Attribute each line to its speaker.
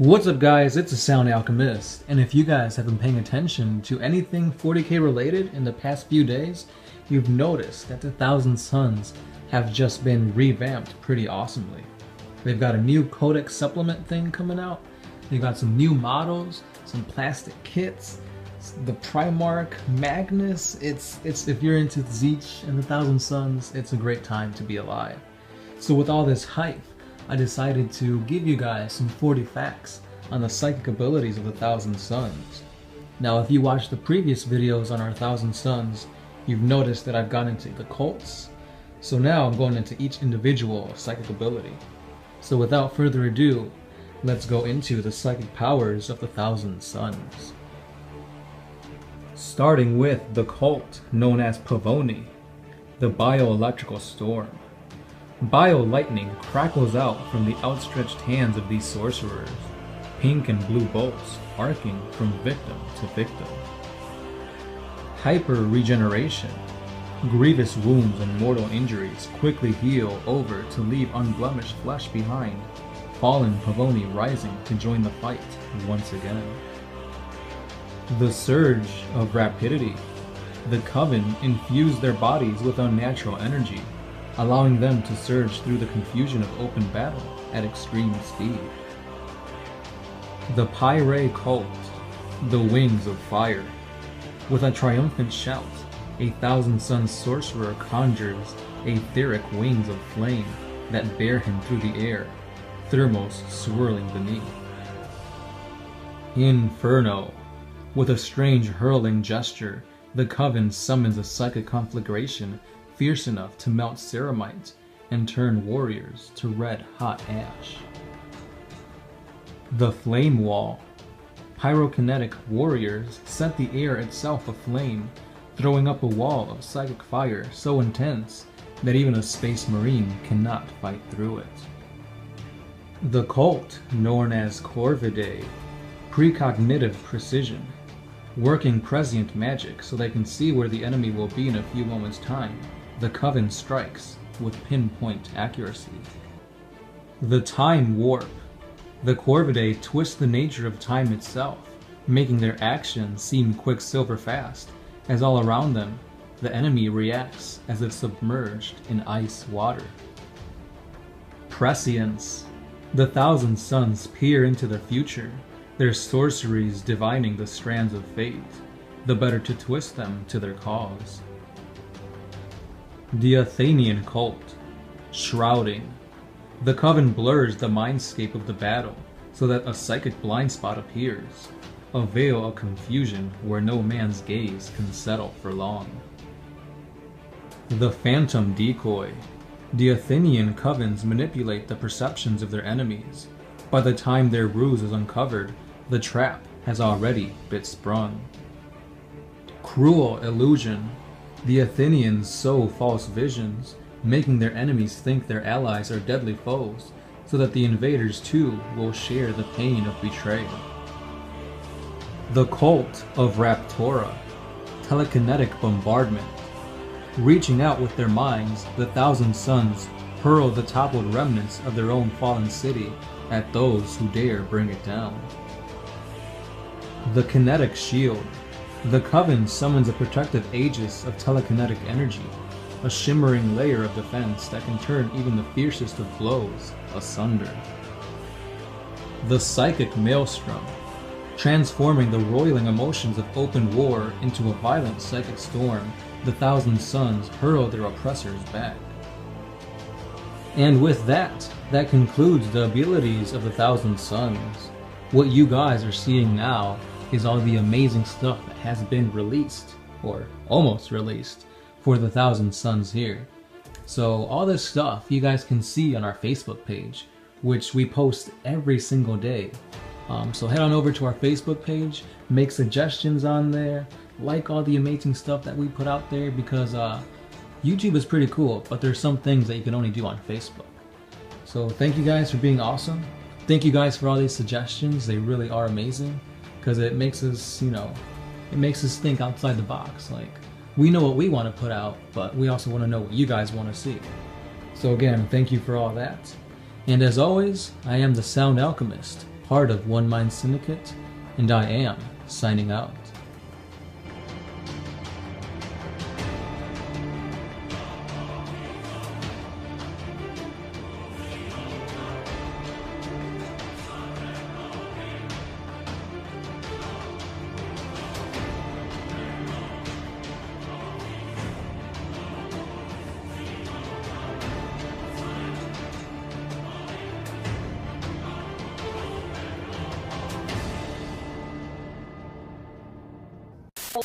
Speaker 1: What's up guys, it's the Sound Alchemist, and if you guys have been paying attention to anything 40k related in the past few days, you've noticed that the Thousand Suns have just been revamped pretty awesomely. They've got a new codex supplement thing coming out, they've got some new models, some plastic kits, the Primarch, Magnus. It's if you're into Zeech and the Thousand Suns, it's a great time to be alive. So with all this hype, I decided to give you guys some 40 facts on the psychic abilities of the Thousand Suns. Now if you watched the previous videos on our Thousand Suns, you've noticed that I've gone into the cults. So now I'm going into each individual psychic ability. So without further ado, let's go into the psychic powers of the Thousand Suns. Starting with the cult known as Pavoni, the bioelectrical storm. Bio-lightning crackles out from the outstretched hands of these sorcerers, pink and blue bolts arcing from victim to victim. Hyper-regeneration. Grievous wounds and mortal injuries quickly heal over to leave unblemished flesh behind, fallen Pavoni rising to join the fight once again. The surge of rapidity. The Coven infuse their bodies with unnatural energy, allowing them to surge through the confusion of open battle at extreme speed. The Pyre Cult, the Wings of Fire. With a triumphant shout, a Thousand Suns sorcerer conjures etheric wings of flame that bear him through the air, thermos swirling beneath. Inferno. With a strange hurling gesture, the Coven summons a psychic conflagration fierce enough to melt ceramite and turn warriors to red-hot ash. The Flame Wall. Pyrokinetic warriors set the air itself aflame, throwing up a wall of psychic fire so intense that even a space marine cannot fight through it. The cult known as Corvidae. Precognitive precision. Working prescient magic so they can see where the enemy will be in a few moments' time, the Coven strikes with pinpoint accuracy. The Time Warp. The Corvidae twist the nature of time itself, making their actions seem quicksilver fast, as all around them, the enemy reacts as if submerged in ice water. Prescience. The Thousand Suns peer into the future, their sorceries divining the strands of fate, the better to twist them to their cause. The Athenian Cult. Shrouding. The Coven blurs the mindscape of the battle so that a psychic blind spot appears, a veil of confusion where no man's gaze can settle for long. The Phantom Decoy. The Athenian Covens manipulate the perceptions of their enemies. By the time their ruse is uncovered, the trap has already been sprung. Cruel Illusion. The Athenians sow false visions, making their enemies think their allies are deadly foes, so that the invaders too will share the pain of betrayal. The Cult of Raptora. Telekinetic bombardment. Reaching out with their minds, the Thousand Suns hurl the toppled remnants of their own fallen city at those who dare bring it down. The Kinetic Shield. The Coven summons a protective aegis of telekinetic energy, a shimmering layer of defense that can turn even the fiercest of blows asunder. The Psychic Maelstrom. Transforming the roiling emotions of open war into a violent psychic storm, the Thousand Suns hurl their oppressors back. And with that concludes the abilities of the Thousand Suns. What you guys are seeing now is all the amazing stuff that has been released, or almost released, for the Thousand Suns here. So all this stuff you guys can see on our Facebook page, which we post every single day. So head on over to our Facebook page, make suggestions on there, like all the amazing stuff that we put out there, because YouTube is pretty cool, but there's some things that you can only do on Facebook. So thank you guys for being awesome. Thank you guys for all these suggestions. They really are amazing, because it makes us, it makes us think outside the box. Like, we know what we want to put out, but we also want to know what you guys want to see. So again, thank you for all that. And as always, I am the Sound Alchemist, part of One Mind Syndicate, and I am signing out.
Speaker 2: Oh,